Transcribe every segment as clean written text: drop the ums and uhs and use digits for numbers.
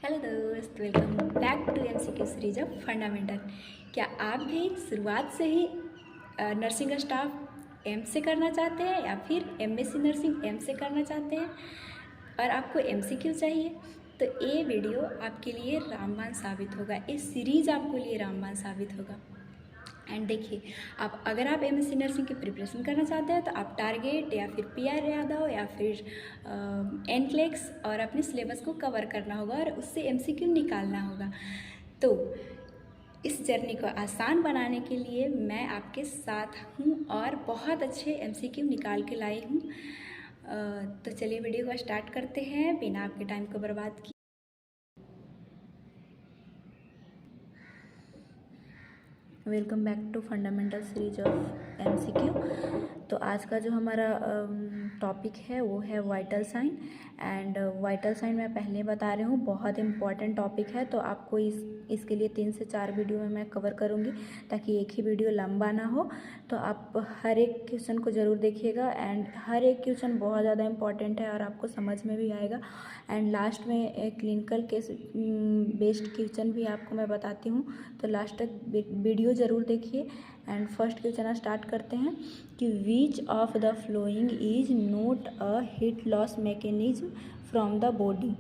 Hello दोस्त, welcome back to MCQ series of fundamental. क्या आप भी शुरुआत से ही नर्सिंग स्टाफ एम से करना चाहते हैं या फिर एमएससी नर्सिंग एम से करना चाहते हैं और आपको एमसीक्यू चाहिए? तो ये वीडियो आपके लिए रामबाण साबित होगा, ये सीरीज आपके लिए रामबाण साबित होगा। एंड देखिए, आप अगर आप एमएससी नर्सिंग की प्रिपरेशन करना चाहते हैं तो आप टारगेट या फिर पीआर यादव या फिर एनक्लेक्स और अपने सिलेबस को कवर करना होगा और उससे एमसीक्यू निकालना होगा। तो इस जर्नी को आसान बनाने के लिए मैं आपके साथ हूँ और बहुत अच्छे एमसीक्यू निकाल के लाई हूँ। तो चलिए वीडियो को स्टार्ट करते हैं बिना आपके टाइम को बर्बाद किए। Welcome back to fundamental series of MCQ. तो आज का जो हमारा टॉपिक है वो है vital sign. And vital sign मैं पहले बता रही हूँ, बहुत इंपॉर्टेंट टॉपिक है। तो आपको इसके लिए 3 से 4 वीडियो में मैं कवर करूँगी ताकि एक ही वीडियो लंबा ना हो। तो आप हर एक क्वेश्चन को ज़रूर देखिएगा एंड हर एक क्वेश्चन बहुत ज़्यादा इंपॉर्टेंट है और आपको समझ में भी आएगा। एंड लास्ट में क्लिनिकल केस बेस्ड क्वेश्चन भी आपको मैं बताती हूँ, तो लास्ट तक वीडियो ज़रूर देखिए। एंड फर्स्ट क्वेश्चन स्टार्ट करते हैं कि विच of the following is not a heat loss mechanism from the body.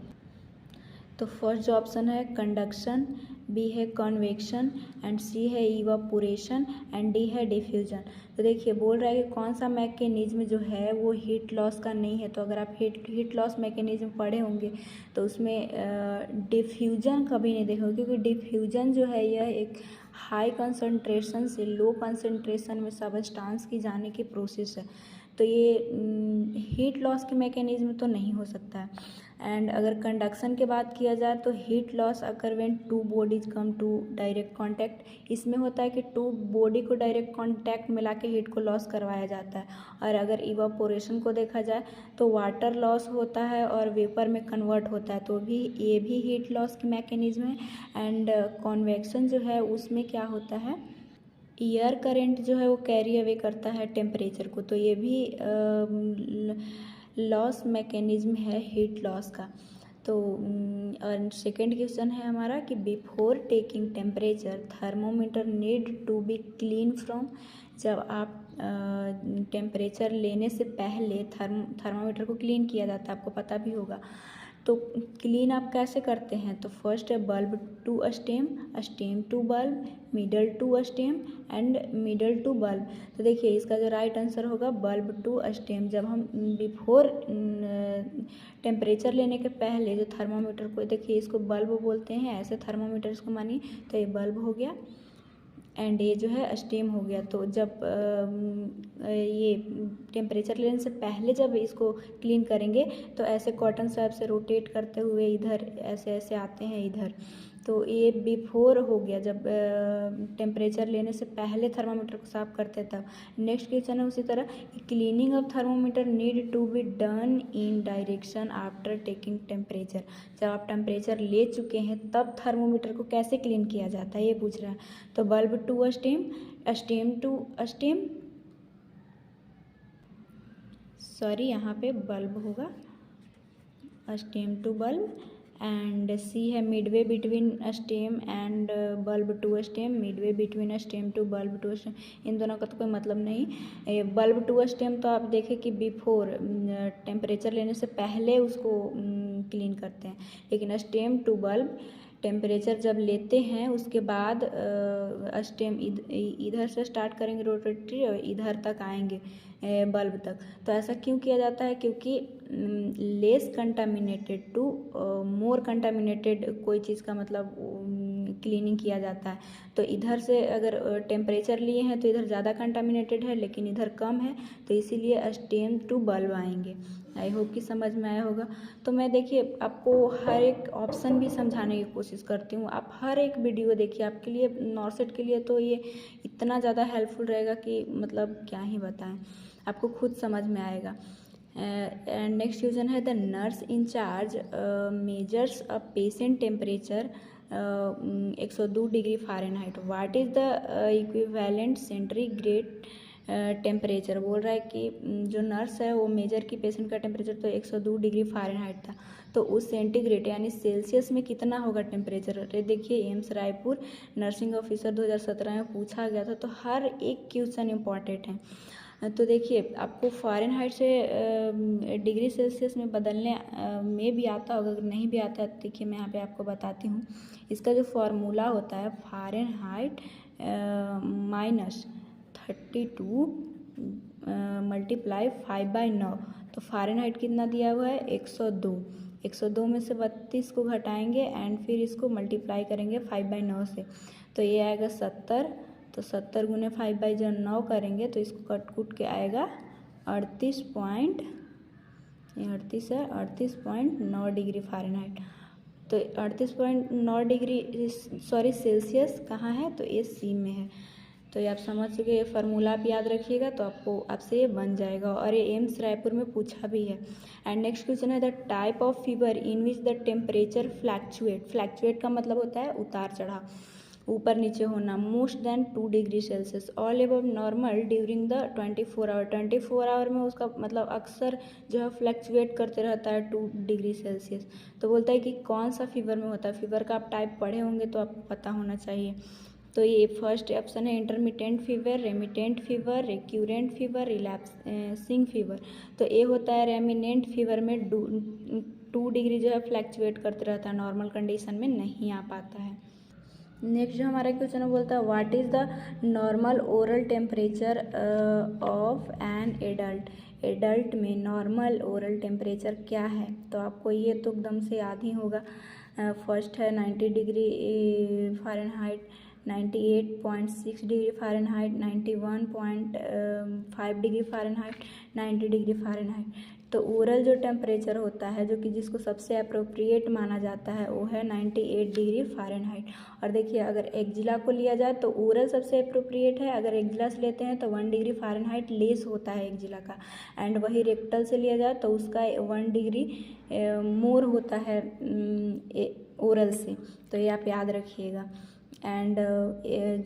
तो फर्स्ट जो ऑप्शन है कंडक्शन, बी है कन्वेक्शन एंड सी है इवापोरेशन एंड डी है डिफ्यूजन। तो देखिए बोल रहा है कि कौन सा मैकेनिज्म जो है वो हीट लॉस का नहीं है। तो अगर आप हीट लॉस मैकेनिज्म पढ़े होंगे तो उसमें डिफ्यूजन कभी नहीं देखोगे, क्योंकि डिफ्यूजन जो है यह एक हाई कंसंट्रेशन से लो कंसंट्रेशन में सबस्टांस की जाने की प्रोसेस है। तो ये हीट लॉस के मैकेनिज्म तो नहीं हो सकता है। एंड अगर कंडक्शन के बात किया जाए तो heat loss occur when two bodies come to direct contact. इसमें होता है कि टू बॉडी को डायरेक्ट कांटेक्ट मिला के हीट को लॉस करवाया जाता है। और अगर इवापोरेशन को देखा जाए तो वाटर लॉस होता है और वेपर में कन्वर्ट होता है, तो भी ये भी हीट लॉस की मैकेनिज्म है। एंड कॉन्वेक्शन जो है उसमें क्या होता है, एयर करंट जो है वो कैरी अवे करता है टेम्परेचर को, तो ये भी लॉस मैकेनिज्म है हीट लॉस का। तो सेकेंड क्वेश्चन है हमारा कि before taking temperature thermometer need to be clean from. जब आप टेम्परेचर लेने से पहले थर्मोमीटर को क्लीन किया जाता है, आपको पता भी होगा। तो क्लीन आप कैसे करते हैं? तो फर्स्ट है bulb to stem, stem to bulb, middle to stem and middle to bulb. तो देखिए इसका जो राइट आंसर होगा बल्ब टू स्टेम। जब हम बिफोर टेम्परेचर लेने के पहले जो थर्मामीटर को, देखिए इसको बल्ब बोलते हैं, ऐसे थर्मामीटर इसको मानिए, तो ये बल्ब हो गया एंड ये जो है स्टीम हो गया। तो जब ये टेम्परेचर लेने से पहले जब इसको क्लीन करेंगे तो ऐसे कॉटन स्वैप से रोटेट करते हुए इधर ऐसे ऐसे आते हैं इधर। तो ये बिफोर हो गया, जब टेम्परेचर लेने से पहले थर्मामीटर को साफ करते तब। नेक्स्ट क्वेश्चन है उसी तरह, cleaning of thermometer need to be done in direction after taking temperature. जब आप टेम्परेचर ले चुके हैं तब थर्मोमीटर को कैसे क्लीन किया जाता है ये पूछ रहा है। तो bulb to stem, stem to stem, sorry यहाँ पे बल्ब होगा, stem to bulb. And C है midway between stem and bulb to stem, midway between stem to bulb to stem. इन दोनों का तो कोई मतलब नहीं। बल्ब टू स्टेम तो आप देखें कि बिफोर टेम्परेचर लेने से पहले उसको क्लीन करते हैं, लेकिन स्टेम टू बल्ब टेम्परेचर जब लेते हैं उसके बाद स्टेम इधर से स्टार्ट करेंगे रोटेटरी और इधर तक आएंगे बल्ब तक। तो ऐसा क्यों किया जाता है? क्योंकि less contaminated to more contaminated कोई चीज़ का मतलब क्लीनिंग किया जाता है। तो इधर से अगर टेम्परेचर लिए हैं तो इधर ज़्यादा कंटामिनेटेड है लेकिन इधर कम है, तो इसीलिए स्टेम टू बल्ब आएंगे। आई होप कि समझ में आया होगा। तो मैं देखिए आपको हर एक ऑप्शन भी समझाने की कोशिश करती हूँ, आप हर एक वीडियो देखिए। आपके लिए नॉर्सेट के लिए तो ये इतना ज़्यादा हेल्पफुल रहेगा कि मतलब क्या ही बताएं, आपको खुद समझ में आएगा। एंड नेक्स्ट क्वेश्चन है the nurse in charge measures a patient temperature 102 degree Fahrenheit. What is the equivalent centigrade temperature बोल रहा है कि जो नर्स है वो मेजर की पेशेंट का टेम्परेचर तो 102 डिग्री फ़ारेनहाइट था, तो उस सेंटीग्रेड यानी सेल्सियस में कितना होगा टेम्परेचर। अरे देखिए एम्स रायपुर नर्सिंग ऑफिसर 2017 में पूछा गया था, तो हर एक क्वेश्चन इम्पॉर्टेंट है। तो देखिए आपको फ़ारेनहाइट से डिग्री सेल्सियस में बदलने में भी आता होगा, अगर नहीं भी आता है तो देखिए मैं यहाँ पे आपको बताती हूँ। इसका जो फॉर्मूला होता है फ़ारेनहाइट -32 मल्टीप्लाई 5/9, तो फ़ारेनहाइट कितना दिया हुआ है 102। 102 में से 32 को घटाएंगे एंड फिर इसको मल्टीप्लाई करेंगे 5/9 से, तो ये आएगा 70। तो 70 गुने 5/9 करेंगे तो इसको कट कुट के आएगा 38.9 डिग्री फ़ारेनहाइट। तो 38.9 डिग्री सॉरी सेल्सियस कहाँ है, तो ये सी में है। तो ये आप समझ चुके, ये फार्मूला आप याद रखिएगा तो आपसे ये बन जाएगा, और ये एम्स रायपुर में पूछा भी है। एंड नेक्स्ट क्वेश्चन है the type of fever in which the temperature fluctuate का मतलब होता है उतार चढ़ाव, ऊपर नीचे होना, most then 2 degree Celsius, all above normal during the 24 hour. 24 hour में उसका मतलब अक्सर जो है फ्लैक्चुएट करते रहता है 2 डिग्री सेल्सियस। तो बोलता है कि कौन सा फीवर में होता है, फीवर का आप टाइप पढ़े होंगे तो आपको पता होना चाहिए। तो ये फर्स्ट ऑप्शन है intermittent fever, remittent fever, recurrent fever, relapsing fever. तो ये होता है रेमिनेंट फीवर में 2 डिग्री जो है फ्लैक्चुएट करते रहता है, नॉर्मल कंडीशन में नहीं आ पाता है। नेक्स्ट जो हमारा क्वेश्चन बोलता है what is the normal oral temperature of an adult में नॉर्मल ओरल टेम्परेचर क्या है। तो आपको ये तो एकदम से याद ही होगा। फर्स्ट है 90 degree Fahrenheit, 98.6 degree Fahrenheit, 91.5 degree Fahrenheit, 90 degree Fahrenheit. तो ओरल जो टेम्परेचर होता है जो कि जिसको सबसे अप्रोप्रिएट माना जाता है वो है 98 डिग्री फ़ारेनहाइट। और देखिए अगर एक्जिला को लिया जाए तो ओरल सबसे अप्रोप्रिएट है, अगर एक्जिला से लेते हैं तो 1 डिग्री फ़ारेनहाइट लेस होता है एक्जिला का, एंड वही रेक्टल से लिया जाए तो उसका 1 डिग्री मोर होता है ओरल से। तो ये आप याद रखिएगा। एंड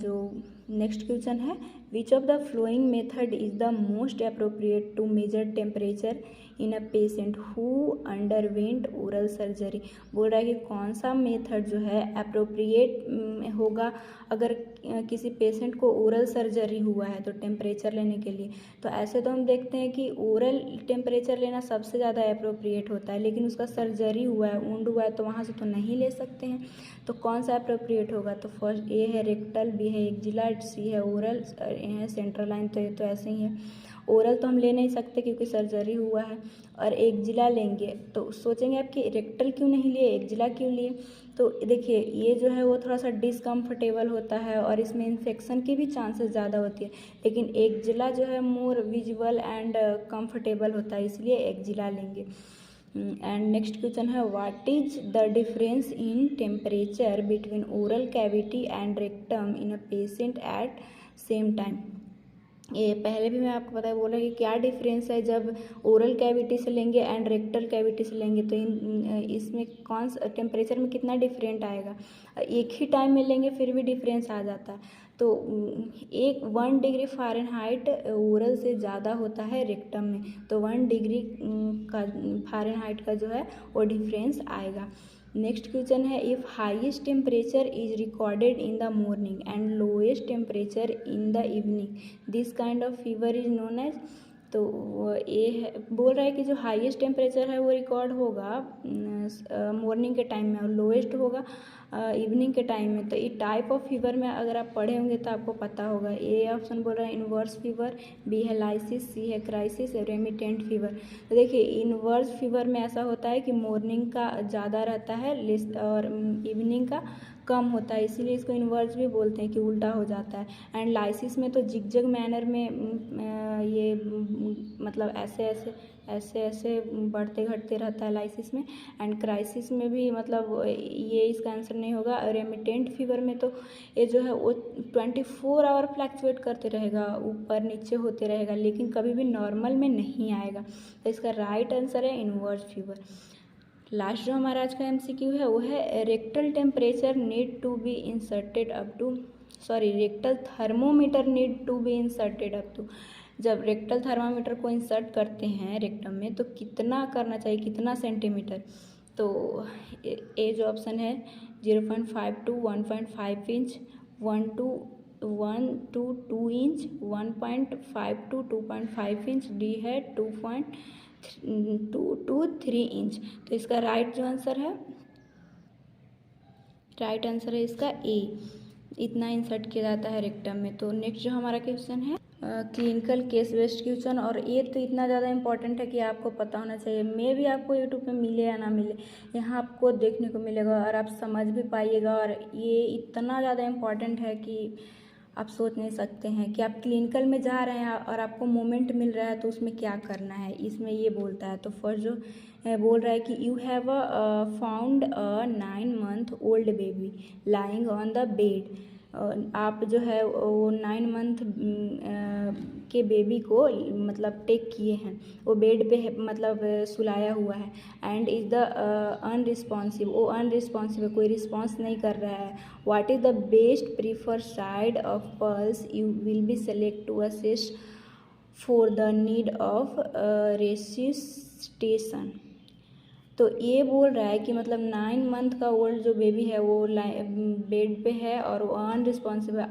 जो नेक्स्ट क्वेश्चन है which of the following method is the most appropriate to measure temperature in a patient who underwent oral surgery. बोल रहा है कि कौन सा मेथड जो है अप्रोप्रिएट होगा अगर किसी पेशेंट को ओरल सर्जरी हुआ है तो टेम्परेचर लेने के लिए। तो ऐसे तो हम देखते हैं कि ओरल टेम्परेचर लेना सबसे ज़्यादा अप्रोप्रिएट होता है, लेकिन उसका सर्जरी हुआ है, वुंड हुआ है, तो वहाँ से तो नहीं ले सकते हैं। तो कौन सा अप्रोप्रिएट होगा, तो फर्स्ट ए है रेक्टल, बी है एक्जिला, सी है ओरल, ए है सेंट्रल लाइन। तो ये तो ऐसे ही है, ओरल तो हम ले नहीं सकते क्योंकि सर्जरी हुआ है, और एक्जिला लेंगे तो सोचेंगे आप कि रेक्टल क्यों नहीं लिए, एक्जिला क्यों लिए। तो देखिए ये जो है वो थोड़ा सा डिसकम्फर्टेबल होता है और इसमें इन्फेक्शन की भी चांसेस ज़्यादा होती है, लेकिन एक्जिला जो है मोर विजुअल एंड कंफर्टेबल होता है, इसलिए एक्जिला लेंगे। एंड नेक्स्ट क्वेश्चन है what is the difference in temperature between oral cavity and rectum in a patient at same time. ये पहले भी मैं आपको पता है बोला कि क्या डिफरेंस है जब ओरल कैविटी से लेंगे एंड रेक्टल कैविटी से लेंगे, तो इसमें कौन सा टेम्परेचर में कितना डिफरेंट आएगा। एक ही टाइम में लेंगे फिर भी डिफरेंस आ जाता है। तो 1 डिग्री फ़ारेनहाइट ओरल से ज़्यादा होता है रेक्टम में, तो 1 डिग्री का फ़ारेनहाइट का जो है वो डिफरेंस आएगा। नेक्स्ट क्वेश्चन है if highest temperature is recorded in the morning and lowest temperature in the evening this kind of fever is known as. तो ये है बोल रहा है कि जो हाईएस्ट टेम्परेचर है वो रिकॉर्ड होगा मॉर्निंग के टाइम में और लोएस्ट होगा इवनिंग के टाइम में। तो ये टाइप ऑफ फीवर में अगर आप पढ़े होंगे तो आपको पता होगा। ए ऑप्शन बोल रहा है इन्वर्स फीवर, बी है लाइसिस, सी है क्राइसिस, रेमिटेंट फीवर। तो देखिए इन्वर्स फीवर में ऐसा होता है कि मॉर्निंग का ज़्यादा रहता है और इवनिंग का कम होता है, इसीलिए इसको इन्वर्स भी बोलते हैं कि उल्टा हो जाता है। एंड लाइसिस में तो जिगजग मैनर में ये मतलब ऐसे ऐसे बढ़ते घटते रहता है लाइसिस में। एंड क्राइसिस में भी मतलब ये इसका आंसर नहीं होगा। रेमिटेंट फीवर में तो ये जो है वो 24 आवर फ्लैक्चुएट करते रहेगा, ऊपर नीचे होते रहेगा, लेकिन कभी भी नॉर्मल में नहीं आएगा। तो इसका राइट आंसर है इन्वर्स फीवर। लास्ट जो हमारा आज का MCQ है वो है rectal temperature need to be inserted up to rectal thermometer need to be inserted up to. जब रेक्टल थर्मामीटर को इंसर्ट करते हैं रेक्टम में तो कितना करना चाहिए, कितना सेंटीमीटर? तो ए जो ऑप्शन है 0.5 to 1.5 inch, 1 to 2 inch, 1.5 to 2.5 inch, D है 2.2 to 3 इंच। तो इसका राइट आंसर है इसका ए, इतना इंसर्ट किया जाता है रेक्टम में। तो नेक्स्ट जो हमारा क्वेश्चन है क्लिनिकल केस बेस्ड क्वेश्चन, और ये तो इतना ज़्यादा इंपॉर्टेंट है कि आपको पता होना चाहिए। मे भी आपको यूट्यूब पे मिले या ना मिले, यहाँ आपको देखने को मिलेगा और आप समझ भी पाइएगा। और ये इतना ज़्यादा इम्पॉर्टेंट है कि आप सोच नहीं सकते हैं कि आप क्लिनिकल में जा रहे हैं और आपको मोमेंट मिल रहा है तो उसमें क्या करना है, इसमें ये बोलता है। तो फर्स्ट जो बोल रहा है कि you have found a 9 month old baby lying on the bed. आप जो है वो 9 month के बेबी को मतलब टेक किए हैं, वो बेड पे मतलब सुलाया हुआ है। एंड इज़ द अनरिस्पॉन्सिव, वो अनरिस्पॉन्सिव है, कोई रिस्पॉन्स नहीं कर रहा है। What is the best prefer side of pulse you will be select to assist for the need of resuscitation. तो ये बोल रहा है कि मतलब 9 month का ओल्ड जो बेबी है वो बेड पे है और वो अनरिस्पॉन्सिव है।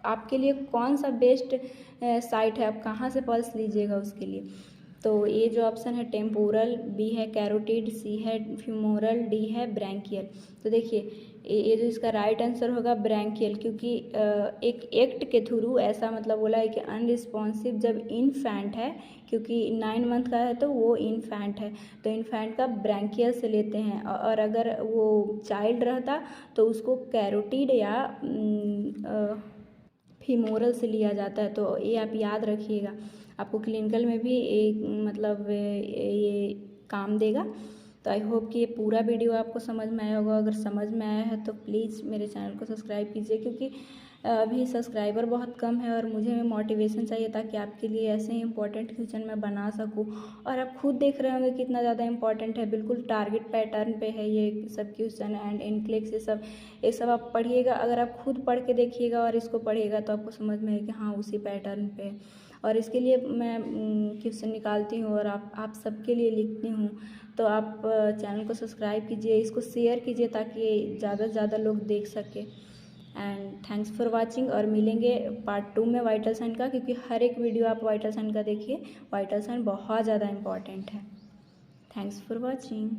आपके लिए कौन सा बेस्ट साइट है, आप कहाँ से पल्स लीजिएगा उसके लिए? तो ये जो ऑप्शन है टेम्पोरल, बी है कैरोटिड, सी है फ्यूमोरल, डी है ब्रैंकियल। तो देखिए ये जो इसका राइट आंसर होगा ब्रैंकियल, क्योंकि एक एक्ट के थ्रू ऐसा मतलब बोला है कि अनरिस्पॉन्सिव जब इनफैंट है, क्योंकि 9 month का है तो वो इनफैंट है, तो इनफैंट का ब्रैंकियल से लेते हैं। और अगर वो चाइल्ड रहता तो उसको कैरोटिड या फीमोरल से लिया जाता है। तो ये आप याद रखिएगा, आपको क्लिनिकल में भी एक मतलब ये काम देगा। तो आई होप कि ये पूरा वीडियो आपको समझ में आया होगा। अगर समझ में आया है तो प्लीज़ मेरे चैनल को सब्सक्राइब कीजिए, क्योंकि अभी सब्सक्राइबर बहुत कम है और मुझे मोटिवेशन चाहिए ताकि आपके लिए ऐसे ही इंपॉर्टेंट क्वेश्चन मैं बना सकूं। और आप खुद देख रहे होंगे कितना ज़्यादा इंपॉर्टेंट है, बिल्कुल टारगेट पैटर्न पे है ये सब क्वेश्चन एंड इनक्लिक्स ये सब आप पढ़िएगा। अगर आप खुद पढ़ के देखिएगा और इसको पढ़िएगा तो आपको समझ में आएगा कि हाँ उसी पैटर्न पे। और इसके लिए मैं क्वेश्चन निकालती हूँ और आप सबके लिए लिखती हूँ। तो आप चैनल को सब्सक्राइब कीजिए, इसको शेयर कीजिए ताकि ज़्यादा से ज़्यादा लोग देख सके। एंड थैंक्स फॉर वाचिंग, और मिलेंगे पार्ट 2 में वाइटल साइन का, क्योंकि हर एक वीडियो आप वाइटल साइन का देखिए, वाइटल साइन बहुत ज़्यादा इम्पॉर्टेंट है। Thanks for watching.